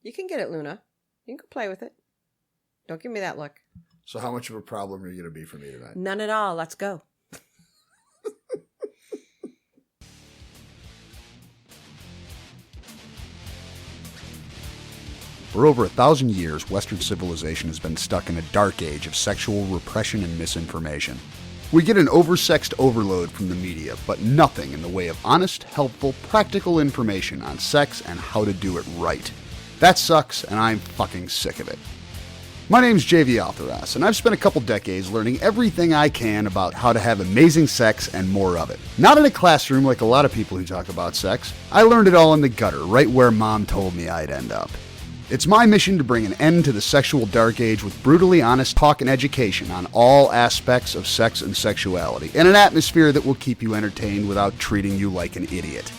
You can get it, Luna. You can play with it. Don't give me that look. So how much of a problem are you going to be for me tonight? None at all. Let's go. For over 1,000 years, Western civilization has been stuck in a dark age of sexual repression and misinformation. We get an oversexed overload from the media, but nothing in the way of honest, helpful, practical information on sex and how to do it right. That sucks, and I'm fucking sick of it. My name's JV Altheras, and I've spent a couple decades learning everything I can about how to have amazing sex and more of it. Not in a classroom like a lot of people who talk about sex. I learned it all in the gutter, right where Mom told me I'd end up. It's my mission to bring an end to the sexual dark age with brutally honest talk and education on all aspects of sex and sexuality, in an atmosphere that will keep you entertained without treating you like an idiot.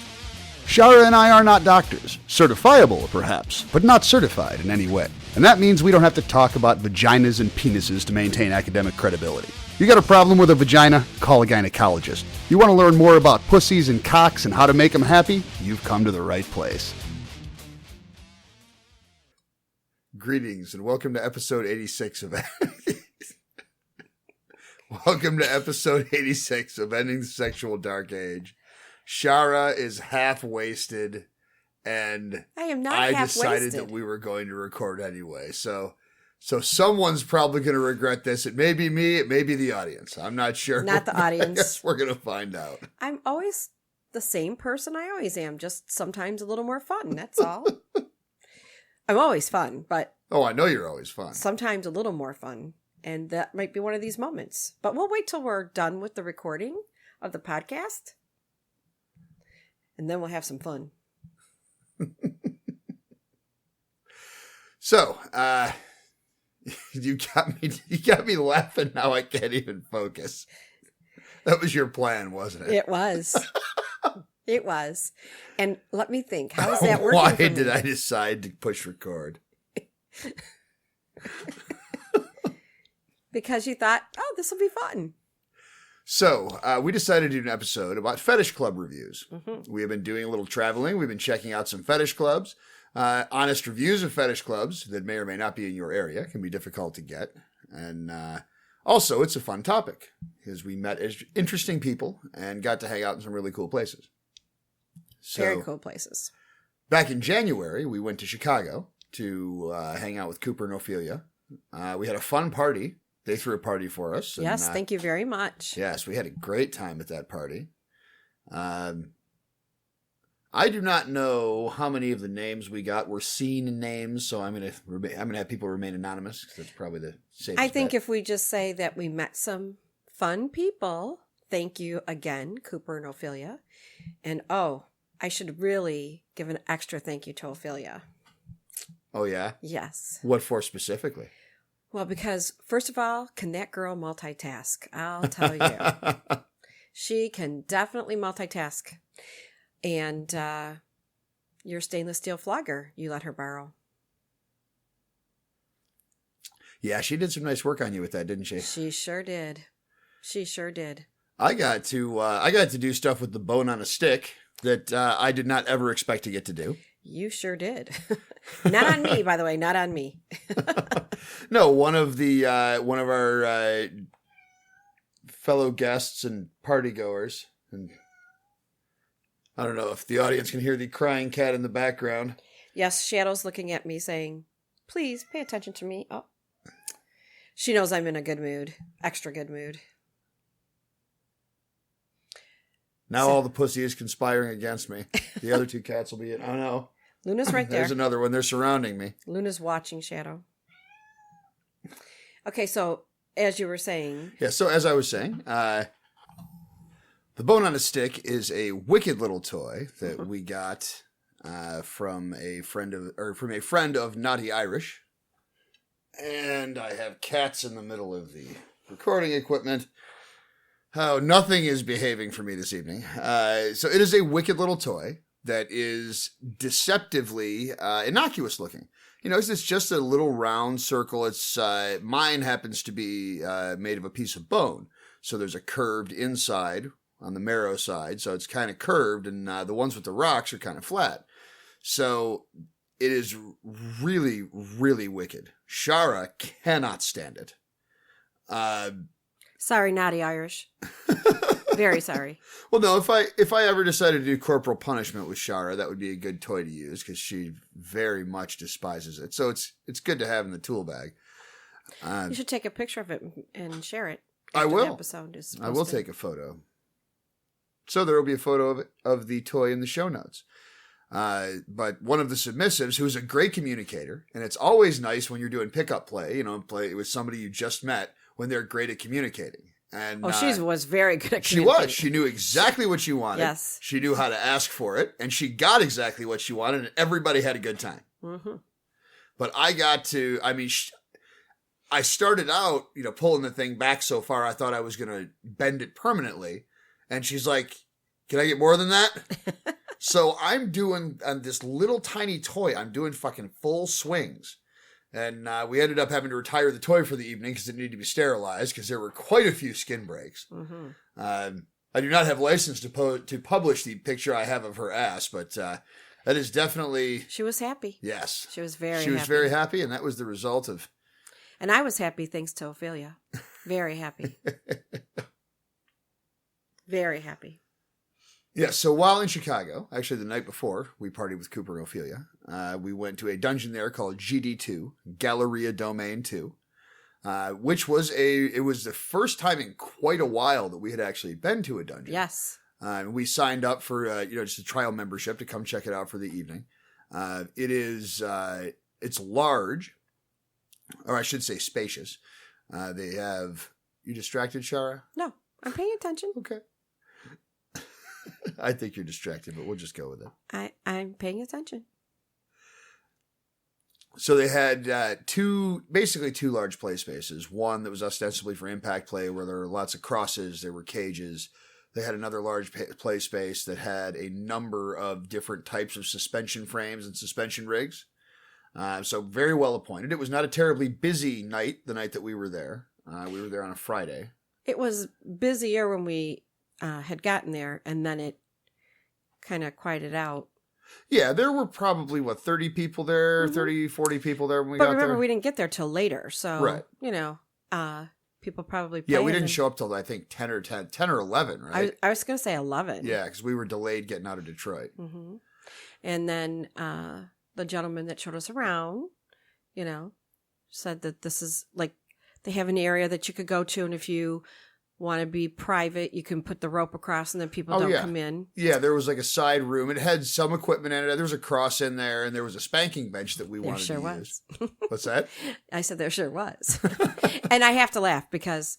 Shara and I are not doctors. Certifiable, perhaps, but not certified in any way. And that means we don't have to talk about vaginas and penises to maintain academic credibility. You got a problem with a vagina? Call a gynecologist. You want to learn more about pussies and cocks and how to make them happy? You've come to the right place. Greetings and welcome to episode 86 of Welcome to episode 86 of Ending the Sexual Dark Age. Shara is half wasted, and I am not I half decided wasted. that we were going to record anyway. So someone's probably going to regret this. It may be me, it may be the audience. I'm not sure. Not the audience. I guess we're going to find out. I'm always the same person I always am, just sometimes a little more fun, that's all. I'm always fun, but Oh, I know you're always fun. sometimes a little more fun. And that might be one of these moments. But we'll wait till we're done with the recording of the podcast. And then we'll have some fun. So, you got me laughing now. I can't even focus. That was your plan, wasn't it? It was. It was. And let me think. How is that working? Why for me? did I decide to push record? Because you thought, oh, this will be fun. So, we decided to do an episode about fetish club reviews. Mm-hmm. We have been doing a little traveling. We've been checking out some fetish clubs. Honest reviews of fetish clubs that may or may not be in your area can be difficult to get. And also, it's a fun topic because we met interesting people and got to hang out in some really cool places. So, Very cool places. back in January, we went to Chicago to hang out with Cooper and Ophelia. We had a fun party. They threw a party for us. Yes, thank you very much. Yes, we had a great time at that party. I do not know how many of the names we got were scene names, so I'm gonna have people remain anonymous. 'Cause that's probably the safest. I think bet. if we just say that we met some fun people, thank you again, Cooper and Ophelia. And I should really give an extra thank you to Ophelia. Oh yeah, Yes. what for specifically? Well, because first of all, can that girl multitask? I'll tell you. She can definitely multitask. And your stainless steel flogger you let her borrow. Yeah, she did some nice work on you with that, didn't she? She sure did. She sure did. I got to do stuff with the bone on a stick that I did not ever expect to get to do. You sure did. Not on me, by the way. Not on me. No, one of our fellow guests and partygoers, and I don't know if the audience can hear the crying cat in the background. Yes, Shadow's looking at me saying, please pay attention to me. Oh, she knows I'm in a good mood. Extra good mood. Now all the pussy is conspiring against me. The other two cats will be in. Oh no. Luna's right there. There's another one. They're surrounding me. Luna's watching Shadow. Okay, so as you were saying. Yeah, so as I was saying, the bone on a stick is a wicked little toy that we got from a friend of Naughty Irish. And I have cats in the middle of the recording equipment. Oh, nothing is behaving for me this evening. So it is a wicked little toy that is deceptively innocuous looking. You know, it's just a little round circle. It's mine happens to be made of a piece of bone. So there's a curved inside on the marrow side. So it's kind of curved, and the ones with the rocks are kind of flat. So it is really, really wicked. Shara cannot stand it. Sorry, naughty Irish. Very sorry. Well, no, if I ever decided to do corporal punishment with Shara, that would be a good toy to use because she very much despises it. So it's good to have in the tool bag. You should take a picture of it and share it. I will. The episode is I will take a photo. So there will be a photo of the toy in the show notes. But one of the submissives, who's a great communicator, and it's always nice when you're doing pickup play, play with somebody you just met when they're great at communicating. And she was very good at communicating. She knew exactly what she wanted. Yes. She knew how to ask for it, and she got exactly what she wanted, and everybody had a good time. Mm-hmm. But I started out, pulling the thing back so far, I thought I was going to bend it permanently. And she's like, can I get more than that? So I'm doing, on this little tiny toy, I'm doing fucking full swings. And we ended up having to retire the toy for the evening because it needed to be sterilized because there were quite a few skin breaks. Mm-hmm. I do not have license to publish the picture I have of her ass, but that is definitely... She was happy. Yes. She was very happy. She was very happy, and that was the result of... And I was happy thanks to Ophelia. Very happy. Very happy. Yeah, so while in Chicago, actually the night before, we partied with Cooper and Ophelia. We went to a dungeon there called GD2, Galleria Domain 2, which was it was the first time in quite a while that we had actually been to a dungeon. Yes. We signed up for just a trial membership to come check it out for the evening. It's large, or I should say spacious. They have... You distracted, Shara? No, I'm paying attention. Okay. I think you're distracted, but we'll just go with it. I'm paying attention. So they had basically two large play spaces. One that was ostensibly for impact play where there were lots of crosses, there were cages. They had another large play space that had a number of different types of suspension frames and suspension rigs. So very well appointed. It was not a terribly busy night, the night that we were there. We were there on a Friday. It was busier when we had gotten there, and then it kind of quieted out. Yeah, there were probably, 30 people there, 30, 40 people there when we got there. But remember, we didn't get there till later, so, right. People probably played. Yeah, we didn't show up till, I think, 10 or 11, right? I was going to say 11. Yeah, because we were delayed getting out of Detroit. Mm-hmm. And then the gentleman that showed us around, said that this is, they have an area that you could go to, and if you want to be private, you can put the rope across and then people don't come in. Yeah, there was a side room. It had some equipment in it. There was a cross in there, and there was a spanking bench that we wanted to use. What's that? I said there sure was. And I have to laugh because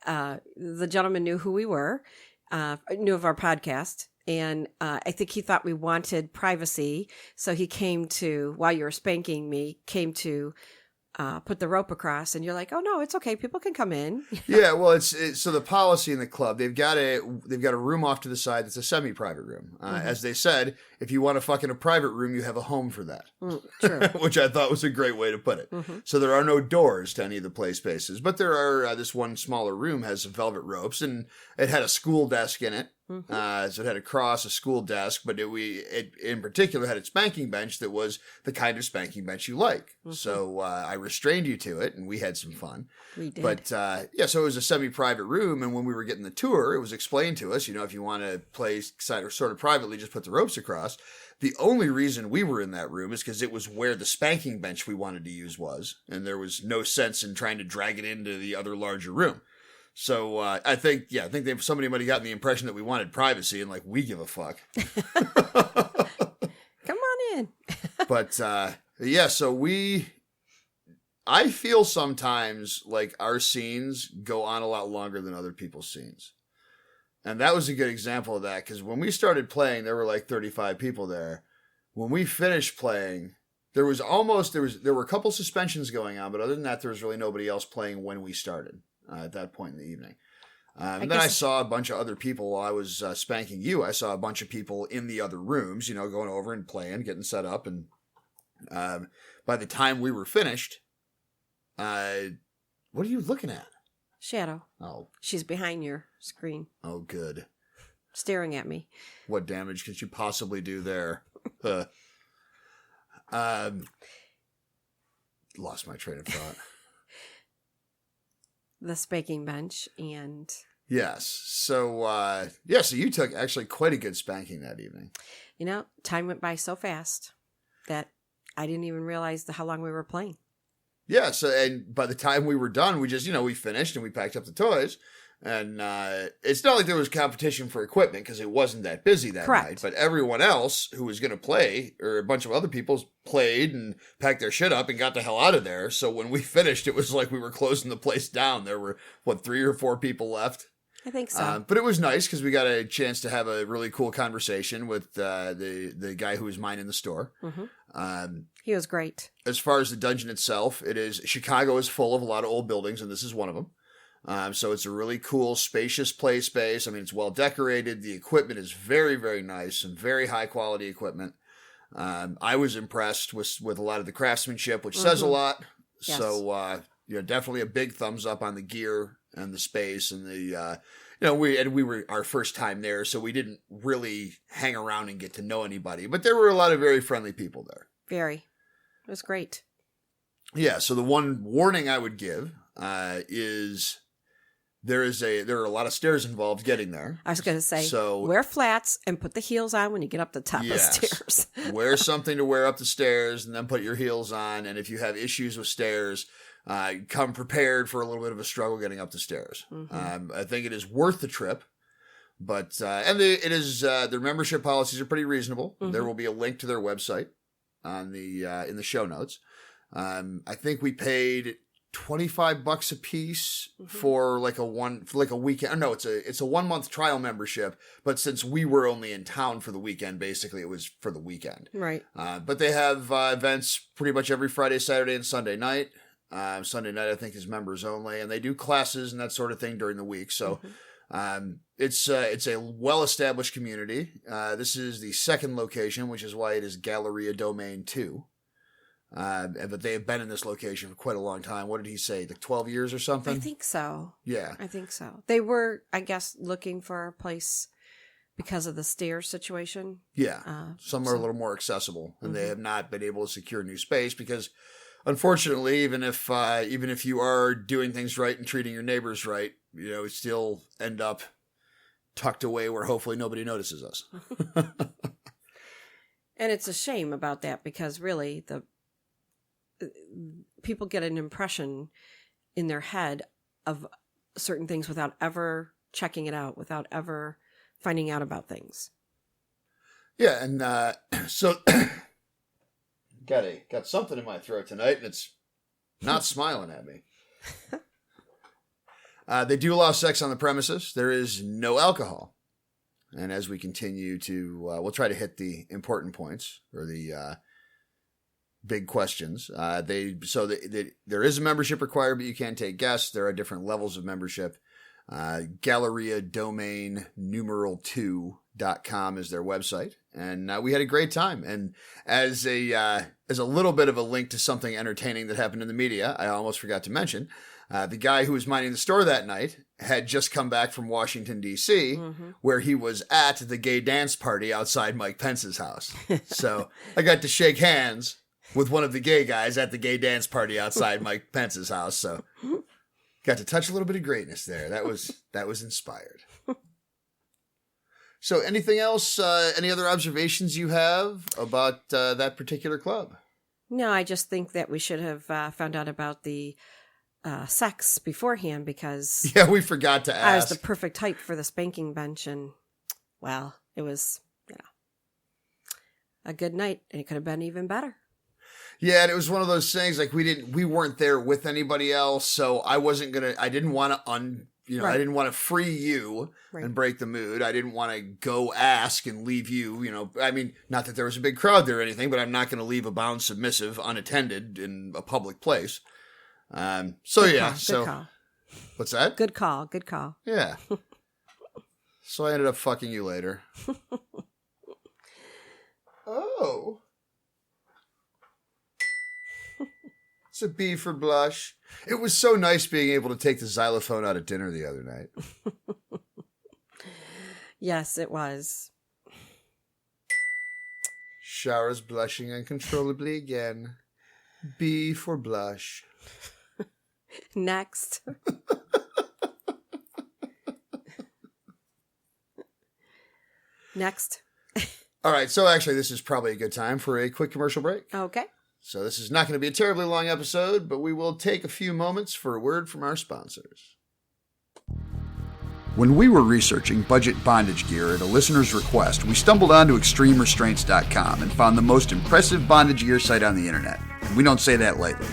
the gentleman knew who we were, knew of our podcast, and I think he thought we wanted privacy. So he came to, while you were spanking me, put the rope across, and you're like, oh no, it's okay, people can come in. Yeah, well, it's so the policy in the club, they've got a room off to the side that's a semi-private room. As they said, if you want to fuck in a private room, you have a home for that. True. Which I thought was a great way to put it. Mm-hmm. So there are no doors to any of the play spaces, but there are this one smaller room has some velvet ropes, and it had a school desk in it. Mm-hmm. So it had a cross, a school desk, but it in particular had a spanking bench that was the kind of spanking bench you like. Mm-hmm. So I restrained you to it, and we had some fun. We did. But so it was a semi-private room, and when we were getting the tour, it was explained to us, if you want to play sort of privately, just put the ropes across. The only reason we were in that room is because it was where the spanking bench we wanted to use was, and there was no sense in trying to drag it into the other larger room. So I think somebody might have gotten the impression that we wanted privacy, and we give a fuck. Come on in. But so I feel sometimes like our scenes go on a lot longer than other people's scenes. And that was a good example of that, because when we started playing, there were 35 people there. When we finished playing, there were a couple suspensions going on, but other than that, there was really nobody else playing when we started. At that point in the evening. And then I saw a bunch of other people while I was spanking you. I saw a bunch of people in the other rooms, going over and playing, getting set up. And by the time we were finished, what are you looking at? Shadow. Oh. She's behind your screen. Oh, good. Staring at me. What damage could you possibly do there? Lost my train of thought. The spanking bench and... Yes. So, so you took actually quite a good spanking that evening. You know, time went by so fast that I didn't even realize how long we were playing. Yeah. So, and by the time we were done, we just, we finished and we packed up the toys. And it's not like there was competition for equipment because it wasn't that busy that Correct. night. But everyone else who was going to play, or a bunch of other people, played and packed their shit up and got the hell out of there. So when we finished, it was like we were closing the place down. There were, 3 or 4 people left? I think so. But it was nice because we got a chance to have a really cool conversation with the guy who was minding the store. Mm-hmm. He was great. As far as the dungeon itself, Chicago is full of a lot of old buildings, and this is one of them. So it's a really cool, spacious play space. I mean, it's well decorated. The equipment is very, very nice and very high quality equipment. I was impressed with a lot of the craftsmanship, which says a lot. Yes. So, definitely a big thumbs up on the gear and the space and the, we were our first time there, so we didn't really hang around and get to know anybody, but there were a lot of very friendly people there. Very. It was great. Yeah. So the one warning I would give, is there are a lot of stairs involved getting there. I was going to say, so wear flats and put the heels on when you get up the top of the stairs. Wear something to wear up the stairs and then put your heels on. And if you have issues with stairs, come prepared for a little bit of a struggle getting up the stairs. Mm-hmm. I think it is worth the trip. But their membership policies are pretty reasonable. Mm-hmm. There will be a link to their website on in the show notes. I think we paid $25 a piece for a weekend. No, it's a 1 month trial membership, but since we were only in town for the weekend, basically it was for the weekend. Right. But they have events pretty much every Friday, Saturday, and Sunday night. Sunday night I think is members only, and they do classes and that sort of thing during the week. So it's a well established community. This is the second location, which is why it is Galleria Domain 2. But they have been in this location for quite a long time. What did he say? Like 12 years or something? I think so. Yeah. I think so. They were, I guess, looking for a place because of the stairs situation. Yeah. Some are a little more accessible, and they have not been able to secure new space because, unfortunately, even if you are doing things right and treating your neighbors right, you still end up tucked away where hopefully nobody notices us. And it's a shame about that because really people get an impression in their head of certain things without ever checking it out, without ever finding out about things. Yeah, and so got something in my throat tonight, and it's not smiling at me. They do allow sex on the premises. There is no alcohol. And as we continue to, we'll try to hit the important points or the big questions. There is a membership required, but you can take guests. There are different levels of membership. Galleria Domain numeral2.com is their website. And we had a great time. And as a little bit of a link to something entertaining that happened in the media, I almost forgot to mention, the guy who was minding the store that night had just come back from Washington, D.C., where he was at the gay dance party outside Mike Pence's house. So I got to shake hands with one of the gay guys at the gay dance party outside Mike Pence's house. So got to touch a little bit of greatness there. That was inspired. So anything else, any other observations you have about that particular club? No, I just think that we should have found out about the sex beforehand because... Yeah, we forgot to ask. I was the perfect height for the spanking bench and, well, it was a good night and it could have been even better. Yeah, and it was one of those things like we weren't there with anybody else, so I didn't want to I didn't want to free you and break the mood. I didn't want to go ask and leave you, I mean, not that there was a big crowd there or anything, but I'm not going to leave a bound submissive unattended in a public place. Good call. What's that? Good call. Yeah. So I ended up fucking you later. Oh. It's a B for blush. It was so nice being able to take the xylophone out at dinner the other night. Yes, it was. Showers blushing uncontrollably again. B for blush. Next. Next. All right, so actually this is probably a good time for a quick commercial break. Okay. So this is not going to be a terribly long episode, but we will take a few moments for a word from our sponsors. When we were researching budget bondage gear at a listener's request, we stumbled onto ExtremeRestraints.com and found the most impressive bondage gear site on the internet. And we don't say that lightly.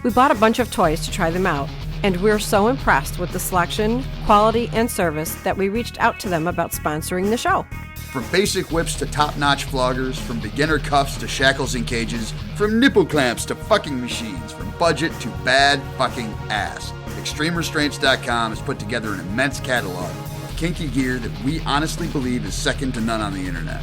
We bought a bunch of toys to try them out, and we're so impressed with the selection, quality, and service that we reached out to them about sponsoring the show. From basic whips to top-notch floggers, from beginner cuffs to shackles and cages, from nipple clamps to fucking machines, from budget to bad fucking ass. ExtremeRestraints.com has put together an immense catalog of kinky gear that we honestly believe is second to none on the internet.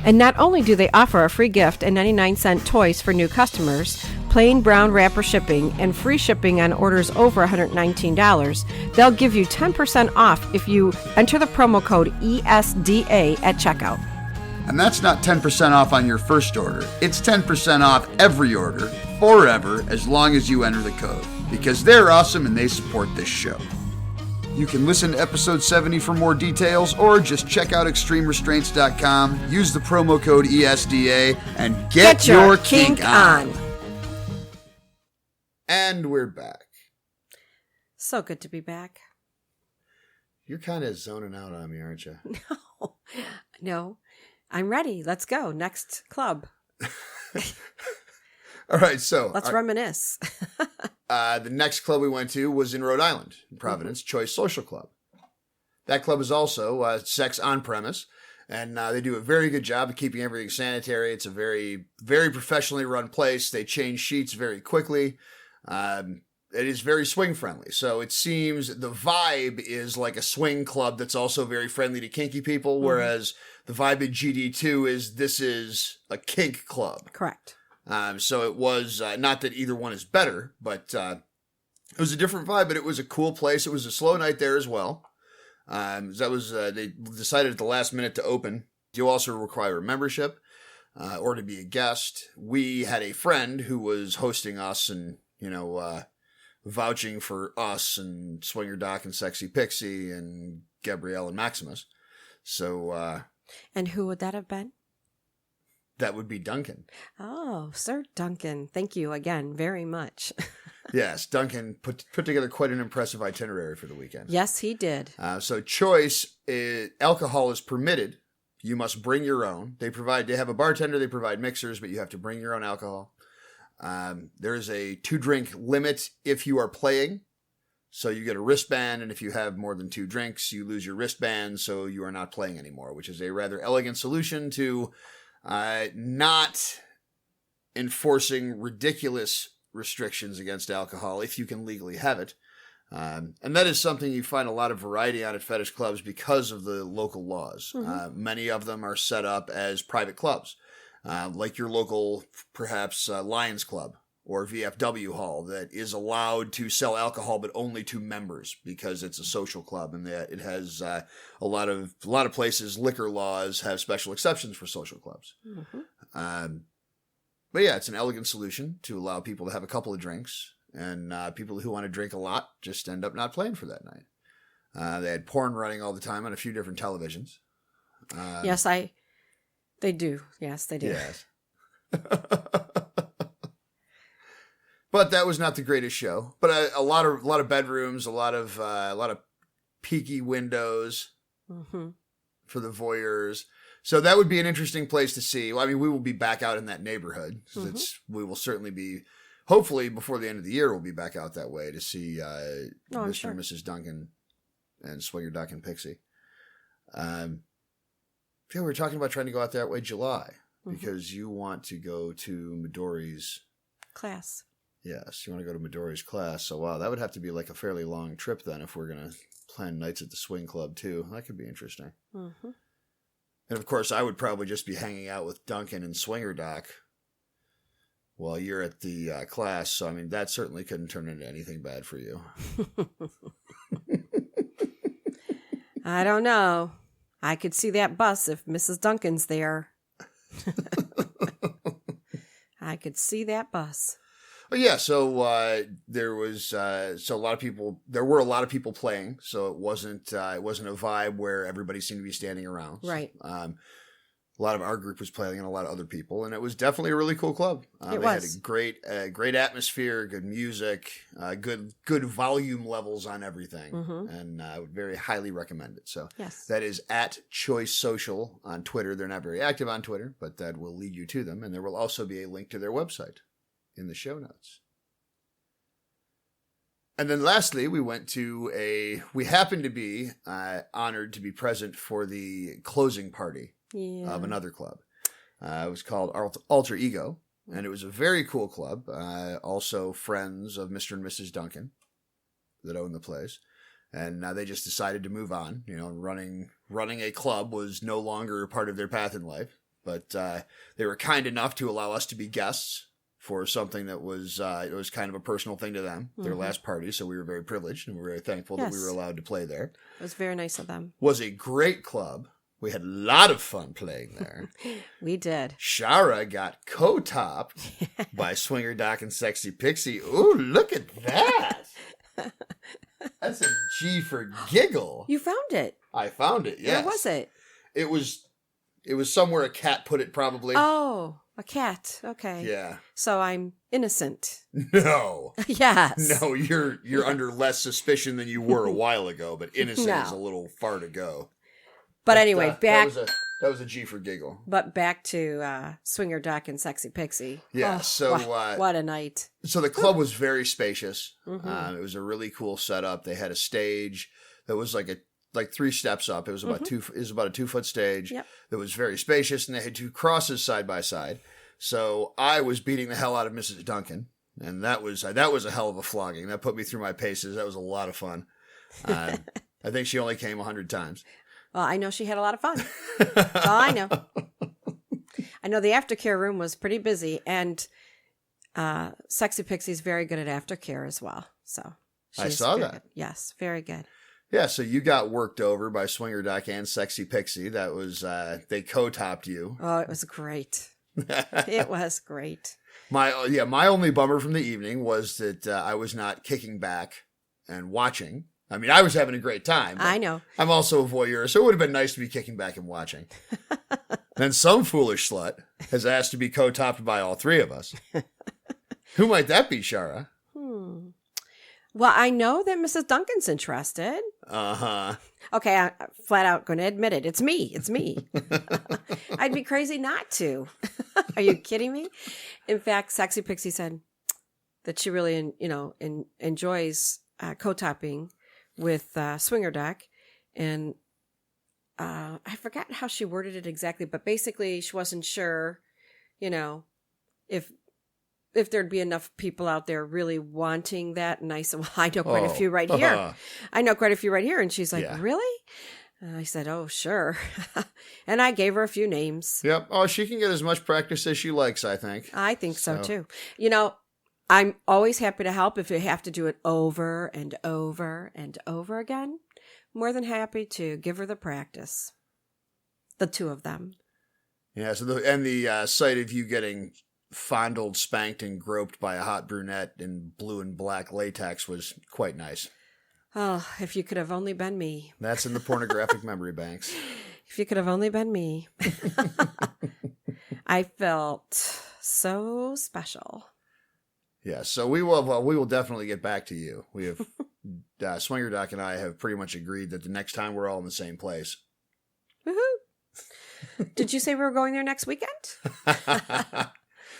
And not only do they offer a free gift and 99-cent toys for new customers, plain brown wrapper shipping, and free shipping on orders over $119, they'll give you 10% off if you enter the promo code ESDA at checkout. And that's not 10% off on your first order. It's 10% off every order, forever, as long as you enter the code. Because they're awesome and they support this show. You can listen to episode 70 for more details, or just check out ExtremeRestraints.com, use the promo code ESDA, and get your kink on. And we're back. So good to be back. You're kind of zoning out on me, aren't you? No. I'm ready. Let's go. Next club. All right, so Let's reminisce. the next club we went to was in Rhode Island, in Providence, Choice Social Club. That club is also sex on premise, and they do a very good job of keeping everything sanitary. It's a very, very professionally run place. They change sheets very quickly. It is very swing friendly. So it seems the vibe is like a swing club that's also very friendly to kinky people, whereas the vibe at GD2 is this is a kink club. Correct. So it was not that either one is better, but it was a different vibe, but it was a cool place. It was a slow night there as well. That was they decided at the last minute to open. You also require a membership or to be a guest. We had a friend who was hosting us and, vouching for us and Swinger Doc and Sexy Pixie and Gabrielle and Maximus. So, and who would that have been? That would be Duncan. Oh, Sir Duncan. Thank you again very much. Yes, Duncan put together quite an impressive itinerary for the weekend. Yes, he did. So Choice, alcohol is permitted. You must bring your own. They have a bartender, they provide mixers, but you have to bring your own alcohol. There is a 2-drink limit if you are playing. So you get a wristband, and if you have more than 2 drinks, you lose your wristband, so you are not playing anymore, which is a rather elegant solution to not enforcing ridiculous restrictions against alcohol if you can legally have it. And that is something you find a lot of variety on at fetish clubs because of the local laws. Mm-hmm. Many of them are set up as private clubs, like your local, perhaps, Lions Club or VFW hall that is allowed to sell alcohol, but only to members because it's a social club, and that it has a lot of places. Liquor laws have special exceptions for social clubs. Mm-hmm. But yeah, it's an elegant solution to allow people to have a couple of drinks, and people who want to drink a lot just end up not playing for that night. They had porn running all the time on a few different televisions. Yes, they do. Yes, they do. Yes. But that was not the greatest show. But a lot of bedrooms, a lot of peaky windows for the voyeurs. So that would be an interesting place to see. Well, I mean, we will be back out in that neighborhood. We will certainly be, hopefully before the end of the year, we'll be back out that way to see Mr. and Mrs. Duncan and Swinger Duck and Pixie. Yeah, we were talking about trying to go out that way July because you want to go to Midori's class. Yes, you want to go to Midori's class. So, wow, that would have to be like a fairly long trip then if we're going to plan nights at the swing club, too. That could be interesting. Mm-hmm. And, of course, I would probably just be hanging out with Duncan and Swinger Doc while you're at the class. So, I mean, that certainly couldn't turn into anything bad for you. I don't know. I could see that bus if Mrs. Duncan's there. I could see that bus. But yeah, so there was a lot of people. There were a lot of people playing, so it wasn't a vibe where everybody seemed to be standing around. Right. A lot of our group was playing and a lot of other people, and it was definitely a really cool club. It they had a great atmosphere, good music, good volume levels on everything, and I would very highly recommend it. So yes. That is at Choice Social on Twitter. They're not very active on Twitter, but that will lead you to them, and there will also be a link to their website in the show notes. And then lastly, we happened to be honored to be present for the closing party of another club. It was called Alter Ego, and it was a very cool club. Also friends of Mr. and Mrs. Duncan that own the place. And now they just decided to move on. You know, running a club was no longer a part of their path in life. But they were kind enough to allow us to be guests for something that was it was kind of a personal thing to them, their last party. So we were very privileged and we were very thankful that we were allowed to play there. It was very nice of them. Was a great club. We had a lot of fun playing there. We did. Shara got co-topped by Swinger Doc and Sexy Pixie. Ooh, look at that. That's a G for giggle. You found it. I found it, yes. Where was it? It was somewhere a cat put it, probably. Oh, a cat. Okay. Yeah. So I'm innocent. No. Yes. No, you're under less suspicion than you were a while ago, but innocent is a little far to go. But anyway, back. That was a G for giggle. But back to Swinger Doc and Sexy Pixie. Yeah, what a night. So the club was very spacious. It was a really cool setup. They had a stage that was like 3 steps up. It was about a 2-foot stage. Yep. That was very spacious, and they had 2 crosses side by side. So I was beating the hell out of Mrs. Duncan, and that was a hell of a flogging. That put me through my paces. That was a lot of fun. I think she only came 100 times. Well, I know she had a lot of fun. That's all I know. I know the aftercare room was pretty busy, and Sexy Pixie's very good at aftercare as well. So I saw that. Good. Yes, very good. Yeah, so you got worked over by Swinger Doc and Sexy Pixie. That was they co-topped you. Oh, it was great. It was great. My only bummer from the evening was that I was not kicking back and watching. I mean, I was having a great time. I know. I'm also a voyeur, so it would have been nice to be kicking back and watching. Then some foolish slut has asked to be co-topped by all 3 of us. Who might that be, Shara? Well, I know that Mrs. Duncan's interested. Uh-huh. Okay, I'm flat out going to admit it. It's me. It's me. I'd be crazy not to. Are you kidding me? In fact, Sexy Pixie said that she really, enjoys co-topping with Swinger Doc. And I forgot how she worded it exactly, but basically she wasn't sure, if there'd be enough people out there really wanting that. And I said, well, I know quite a few right here. I know quite a few right here. And she's like, really? And I said, oh, sure. And I gave her a few names. Yep. Oh, she can get as much practice as she likes, I think. I think so too. I'm always happy to help if you have to do it over and over and over again. More than happy to give her the practice. The 2 of them. Yeah, so the sight of you getting fondled, spanked, and groped by a hot brunette in blue and black latex was quite nice. Oh, if you could have only been me. That's in the pornographic memory banks. If you could have only been me. I felt so special. Yeah, so we will definitely get back to you. We have Swinger Doc and I have pretty much agreed that the next time we're all in the same place. Woohoo! Did you say we were going there next weekend?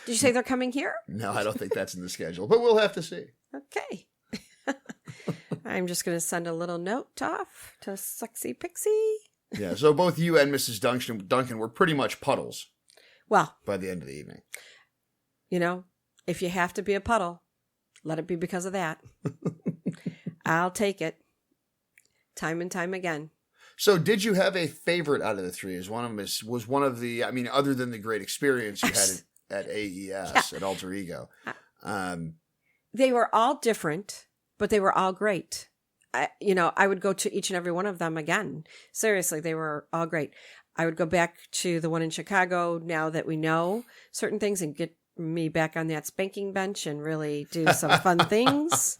Did you say they're coming here? No, I don't think that's in the schedule, but we'll have to see. Okay. I'm just going to send a little note off to Sexy Pixie. Yeah, so both you and Mrs. Duncan were pretty much puddles. Well, by the end of the evening. If you have to be a puddle, let it be because of that. I'll take it. Time and time again. So did you have a favorite out of the 3? Was one of the, other than the great experience you had at AES, at Alter Ego? They were all different, but they were all great. I would go to each and every one of them again. Seriously, they were all great. I would go back to the one in Chicago now that we know certain things and get me back on that spanking bench and really do some fun things.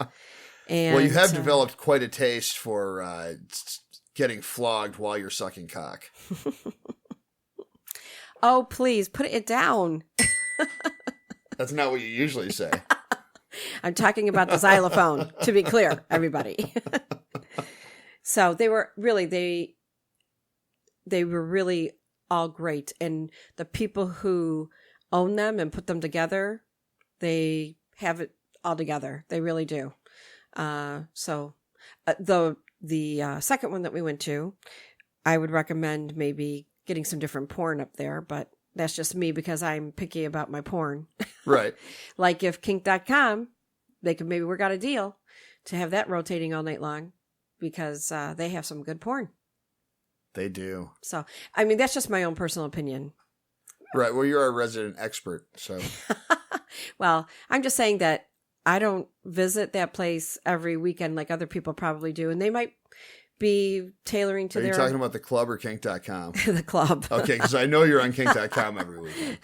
And, well, you have developed quite a taste for getting flogged while you're sucking cock. Oh, please put it down. That's not what you usually say. I'm talking about the xylophone, to be clear, everybody. So they were really all great. And the people who own them and put them together, they have it all together. They really do. So the second one that we went to, I would recommend maybe getting some different porn up there, but that's just me because I'm picky about my porn. Right. Like if kink.com, they could maybe work out a deal to have that rotating all night long because they have some good porn. They do. So, I mean, that's just my own personal opinion. Right. Well, you're our resident expert, so. Well, I'm just saying that I don't visit that place every weekend like other people probably do, and they might be tailoring to Are their... you talking about the club or kink.com? The club. Okay, because I know you're on kink.com every weekend.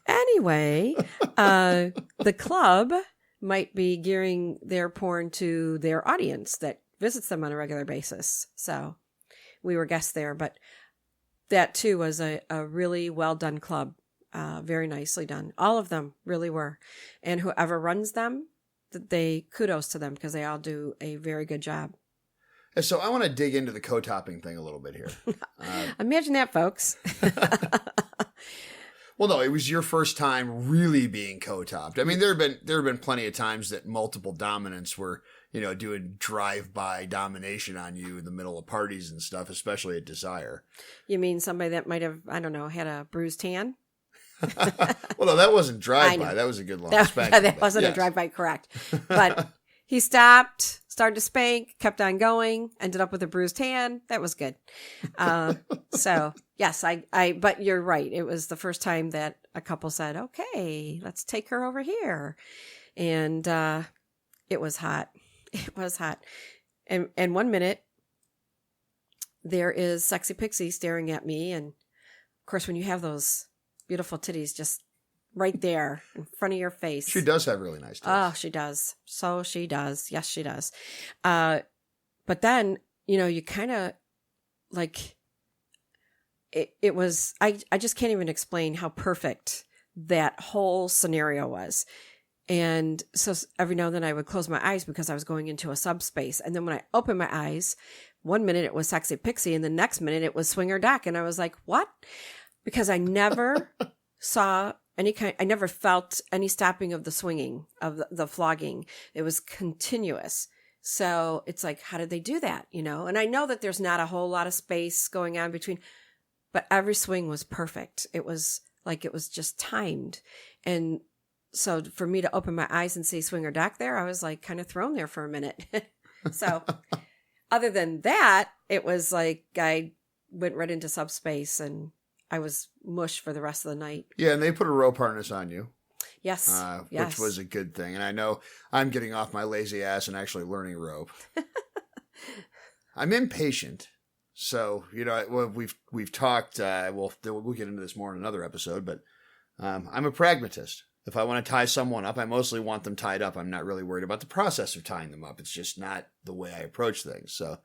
Anyway, the club might be gearing their porn to their audience that visits them on a regular basis. So we were guests there, but that too was a really well done club. Very nicely done. All of them really were. And whoever runs them, kudos to them because they all do a very good job. And so I want to dig into the co-topping thing a little bit here. Imagine that, folks. Well, no, it was your first time really being co-topped. I mean, there have been plenty of times that multiple dominants were, doing drive-by domination on you in the middle of parties and stuff, especially at Desire. You mean somebody that might have, I don't know, had a bruised tan? Well, no, that wasn't drive-by. That was a good long spank. That wasn't a drive-by, correct. But he stopped, started to spank, kept on going, ended up with a bruised hand. That was good. So, yes, but you're right. It was the first time that a couple said, okay, let's take her over here. And it was hot. It was hot. And 1 minute, there is Sexy Pixie staring at me. And, of course, when you have those beautiful titties just right there in front of your face. She does have really nice titties. Oh, she does. So she does. Yes, she does. But then, you kind of like it was, I just can't even explain how perfect that whole scenario was. And so every now and then I would close my eyes because I was going into a subspace. And then when I opened my eyes, 1 minute it was Sexy Pixie and the next minute it was Swinger Doc. And I was like, what? Because I never saw I never felt any stopping of the swinging, of the flogging. It was continuous. So it's like, how did they do that? And I know that there's not a whole lot of space going on between, but every swing was perfect. It was like, it was just timed. And so for me to open my eyes and see Swinger Doc there, I was like kind of thrown there for a minute. So other than that, it was like, I went right into subspace and I was mush for the rest of the night. Yeah, and they put a rope harness on you. Yes. Yes. Which was a good thing. And I know I'm getting off my lazy ass and actually learning rope. I'm impatient. So, we've talked, we'll get into this more in another episode, but I'm a pragmatist. If I want to tie someone up, I mostly want them tied up. I'm not really worried about the process of tying them up. It's just not the way I approach things. So,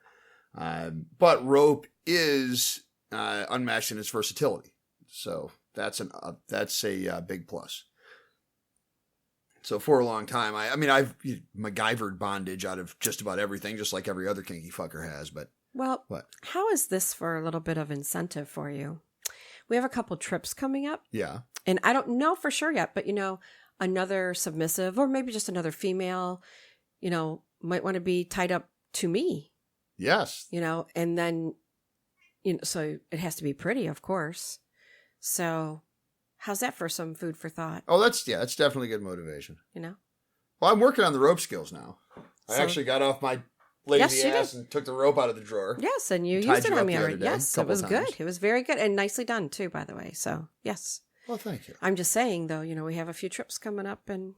but rope is unmatched in its versatility. So that's a big plus. So for a long time, I've MacGyvered bondage out of just about everything, just like every other kinky fucker has. But well, what? How is this for a little bit of incentive for you? We have a couple trips coming up. Yeah. And I don't know for sure yet, but another submissive or maybe just another female, might want to be tied up to me. Yes. And then, so it has to be pretty, of course. So how's that for some food for thought? Oh, that's definitely good motivation. Well, I'm working on the rope skills now. I actually got off my lazy ass and took the rope out of the drawer. Yes, and you used it on me already. Yes, it was times. good. It was very good and nicely done too, by the way. So, yes. Well, thank you. I'm just saying, though, we have a few trips coming up and,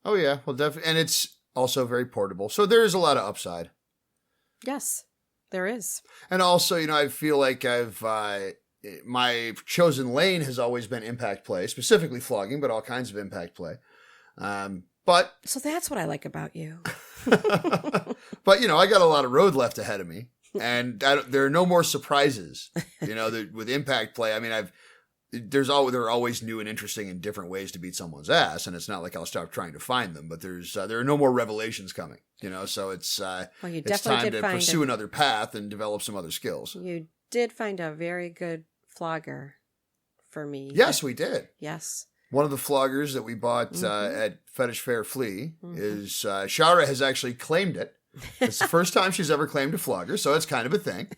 Oh, yeah. Well, definitely. And it's also very portable. So there is a lot of upside. Yes. There is. And also, I feel like my chosen lane has always been impact play, specifically flogging, but all kinds of impact play. But So that's what I like about you. but I got a lot of road left ahead of me, and there are no more surprises. With impact play, I mean, there are always new and interesting and different ways to beat someone's ass, and it's not like I'll stop trying to find them. But there are no more revelations coming. So it's it's time to pursue another path and develop some other skills. You did find a very good flogger for me. Yes, we did. Yes. One of the floggers that we bought at Fetish Fair Flea is Shara has actually claimed it. It's the first time she's ever claimed a flogger, so it's kind of a thing.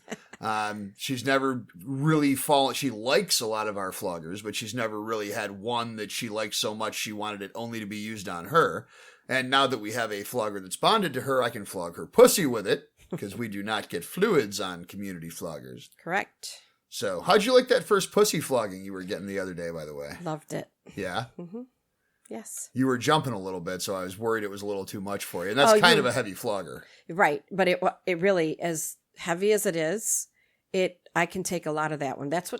She's never really fallen. She likes a lot of our floggers, but she's never really had one that she liked so much she wanted it only to be used on her. And now that we have a flogger that's bonded to her, I can flog her pussy with it because we do not get fluids on community floggers. Correct. So how'd you like that first pussy flogging you were getting the other day, by the way? Loved it. Yeah? Mm-hmm. Yes. You were jumping a little bit, so I was worried it was a little too much for you. And that's kind of a heavy flogger. Right. But it really, as heavy as it is, I can take a lot of that one. That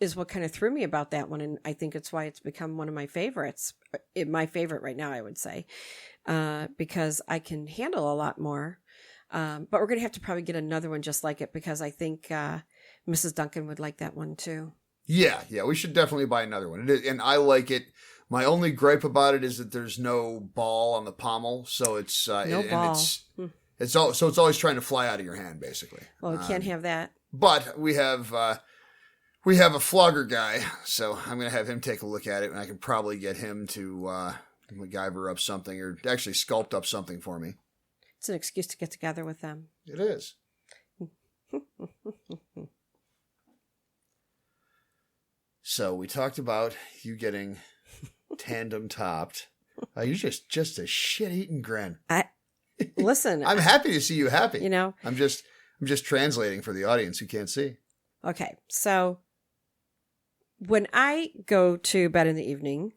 is what kind of threw me about that one. And I think it's why it's become one of my favorites. My favorite right now, I would say, because I can handle a lot more. But we're going to have to probably get another one just like it because I think Mrs. Duncan would like that one too. Yeah, we should definitely buy another one. And I like it. My only gripe about it is that there's no ball on the pommel, so it's ball. And it's always trying to fly out of your hand, basically. Well, we can't have that. But we have a flogger guy, so I'm going to have him take a look at it, and I can probably get him to MacGyver up something or actually sculpt up something for me. It's an excuse to get together with them. It is. So we talked about you getting tandem topped. You're just a shit-eating grin. Listen. I'm happy to see you happy. I'm just translating for the audience who can't see. Okay, so when I go to bed in the evening,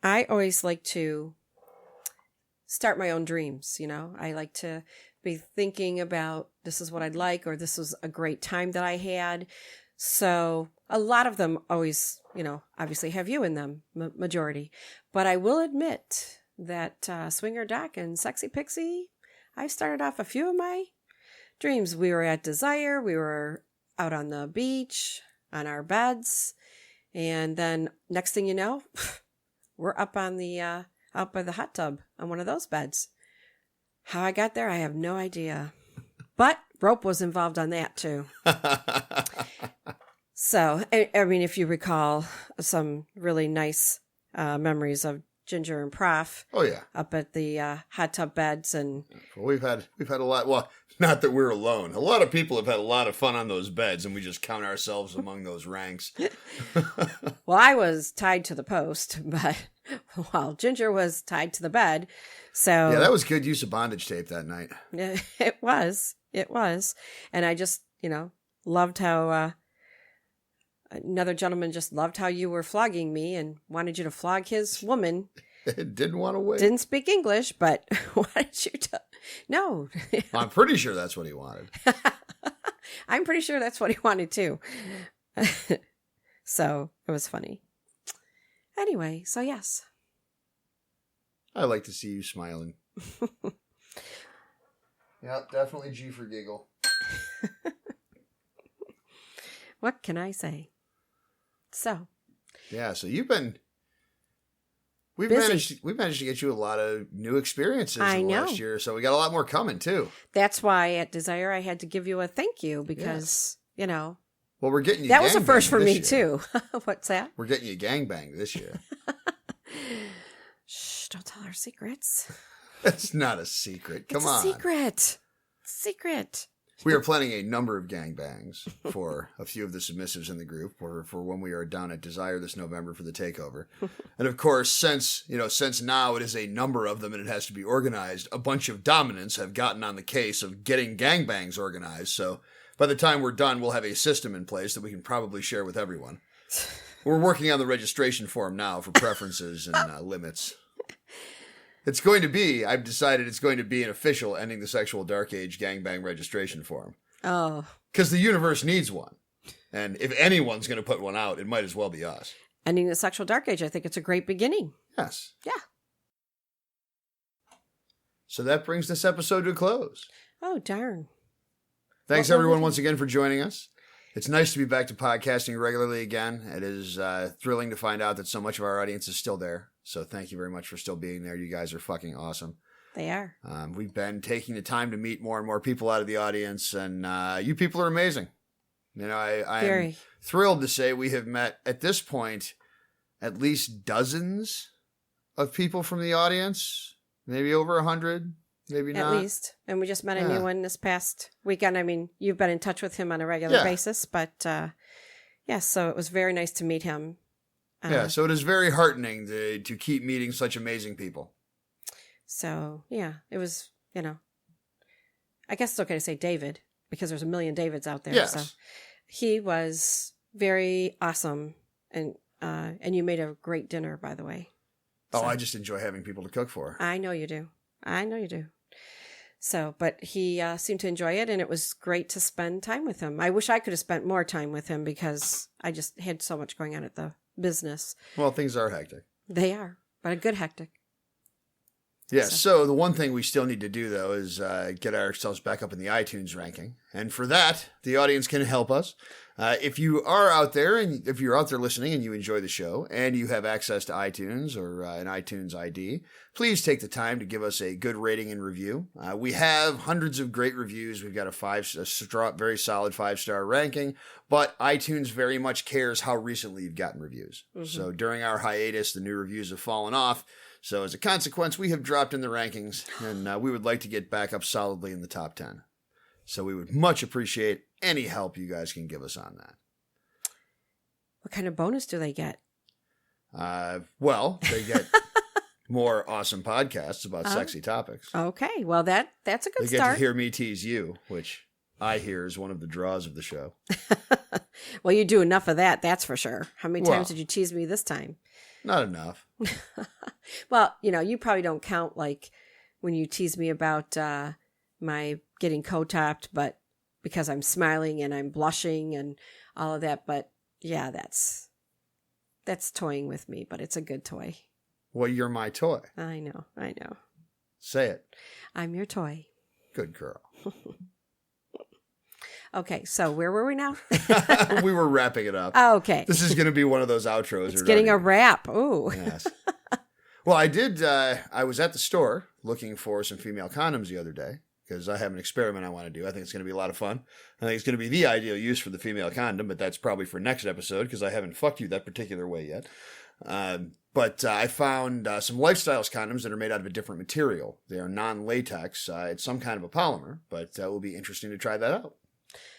I always like to start my own dreams. I like to be thinking about this is what I'd like, or this was a great time that I had. So a lot of them always, obviously have you in them, majority. But I will admit that Swinger Doc and Sexy Pixie, I started off a few of my dreams. We were at Desire. We were out on the beach, on our beds. And then next thing you know, we're up on the out by the hot tub on one of those beds. How I got there, I have no idea. But rope was involved on that too. So, I mean, if you recall some really nice memories of Ginger and Prof. Oh yeah, up at the hot tub beds, and we've had a lot. Well, not that we're alone. A lot of people have had a lot of fun on those beds, and we just count ourselves among those ranks. Well, I was tied to the post, but while Ginger was tied to the bed, so yeah, that was good use of bondage tape that night. It was, and I just loved how. Another gentleman just loved how you were flogging me and wanted you to flog his woman. Didn't want to wait. Didn't speak English, but wanted you to. No. I'm pretty sure that's what he wanted. I'm pretty sure that's what he wanted too. So it was funny. Anyway, so yes. I like to see you smiling. Yeah, definitely G for giggle. What can I say? So. Yeah, so we've managed to get you a lot of new experiences in the last year, so we got a lot more coming too. That's why at Desire I had to give you a thank you because, Well, we're getting you that was a first for me too. What's that? We're getting you gangbanged this year. Shh, don't tell our secrets. It's not a secret. Come on. Secret. We are planning a number of gangbangs for a few of the submissives in the group for when we are down at Desire this November for the takeover. And of course, since now it is a number of them and it has to be organized, a bunch of dominants have gotten on the case of getting gangbangs organized. So by the time we're done, we'll have a system in place that we can probably share with everyone. We're working on the registration form now for preferences and limits. I've decided it's going to be an official Ending the Sexual Dark Age gangbang registration form. Oh. Because the universe needs one. And if anyone's going to put one out, it might as well be us. Ending the sexual dark age, I think it's a great beginning. Yes. Yeah. So that brings this episode to a close. Oh, darn. Thanks, everyone, once again for joining us. It's nice to be back to podcasting regularly again. It is thrilling to find out that so much of our audience is still there. So thank you very much for still being there. You guys are fucking awesome. They are. We've been taking the time to meet more and more people out of the audience, and you people are amazing. You know, I'm thrilled to say we have met, at this point, at least dozens of people from the audience. Maybe over 100, maybe not. At least. And we just met a new one this past weekend. I mean, you've been in touch with him on a regular basis, but so it was very nice to meet him. So it is very heartening to keep meeting such amazing people. So, it was, I guess it's okay to say David, because there's a million Davids out there. Yes. So he was very awesome, and you made a great dinner, by the way. Oh, I just enjoy having people to cook for. I know you do. So, but he seemed to enjoy it, and it was great to spend time with him. I wish I could have spent more time with him because I just had so much going on at the business. Well, things are hectic. They are, but a good hectic. Yeah, so the one thing we still need to do, though, is get ourselves back up in the iTunes ranking. And for that, the audience can help us. If you are out there, and if you're out there listening and you enjoy the show, and you have access to iTunes or an iTunes ID, please take the time to give us a good rating and review. We have hundreds of great reviews. We've got a very solid 5-star ranking, but iTunes very much cares how recently you've gotten reviews. Mm-hmm. So during our hiatus, the new reviews have fallen off. So as a consequence, we have dropped in the rankings, and we would like to get back up solidly in the top 10. So we would much appreciate any help you guys can give us on that. What kind of bonus do they get? Well, they get more awesome podcasts about sexy topics. Okay, well, that's a good start. They get to hear me tease you, which I hear is one of the draws of the show. Well, you do enough of that, that's for sure. How many times did you tease me this time? Not enough. Well, you probably don't count like when you tease me about my getting co-topped, but because I'm smiling and I'm blushing and all of that. But yeah, that's toying with me, but it's a good toy. Well, you're my toy. I know. Say it. I'm your toy. Good girl. Okay, so where were we now? We were wrapping it up. Oh, okay. This is going to be one of those outros. It's getting a wrap. Ooh. Yes. Well, I was at the store looking for some female condoms the other day because I have an experiment I want to do. I think it's going to be a lot of fun. I think it's going to be the ideal use for the female condom, but that's probably for next episode because I haven't fucked you that particular way yet. But I found some Lifestyles condoms that are made out of a different material. They are non-latex. It's some kind of a polymer, but it will be interesting to try that out.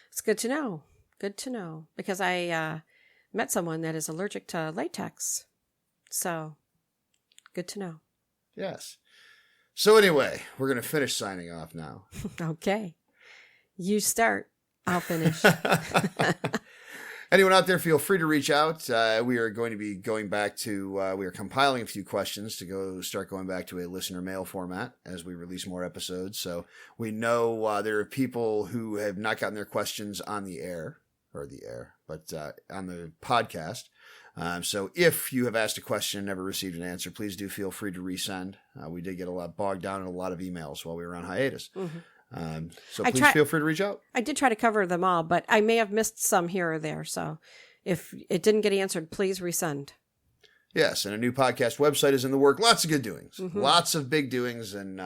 It's good to know. Good to know. Because I met someone that is allergic to latex. So, good to know. Yes. So anyway, we're going to finish signing off now. Okay. You start. I'll finish. Anyone out there, feel free to reach out. We are going to be going back to, we are compiling a few questions to start going back to a listener mail format as we release more episodes. So we know there are people who have not gotten their questions on the air, but on the podcast. So if you have asked a question and never received an answer, please do feel free to resend. We did get a lot bogged down in a lot of emails while we were on hiatus. Mm-hmm. So please feel free to reach out. I did try to cover them all, but I may have missed some here or there. So if it didn't get answered, please resend. Yes, and a new podcast website is in the work. Lots of good doings. Mm-hmm. Lots of big doings, and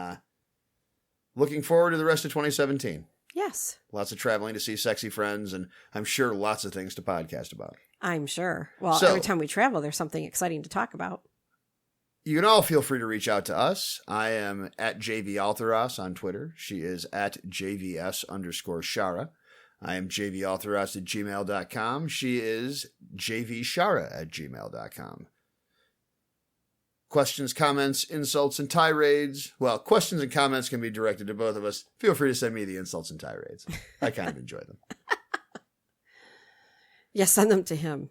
looking forward to the rest of 2017. Yes. Lots of traveling to see sexy friends, and I'm sure lots of things to podcast about. I'm sure. Well, every time we travel, there's something exciting to talk about. You can all feel free to reach out to us. I am at JVAltheros on Twitter. She is at JVS_Shara. I am JVAltheros@gmail.com. She is JVShara@gmail.com. Questions, comments, insults, and tirades. Well, questions and comments can be directed to both of us. Feel free to send me the insults and tirades. I kind of enjoy them. Yes, send them to him.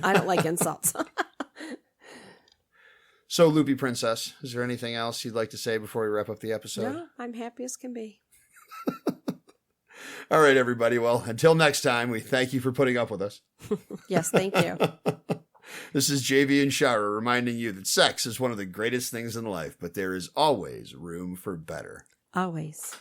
I don't like insults. So, Loopy Princess, is there anything else you'd like to say before we wrap up the episode? No, I'm happy as can be. All right, everybody. Well, until next time, we thank you for putting up with us. Yes, thank you. This is JV and Shara reminding you that sex is one of the greatest things in life, but there is always room for better. Always.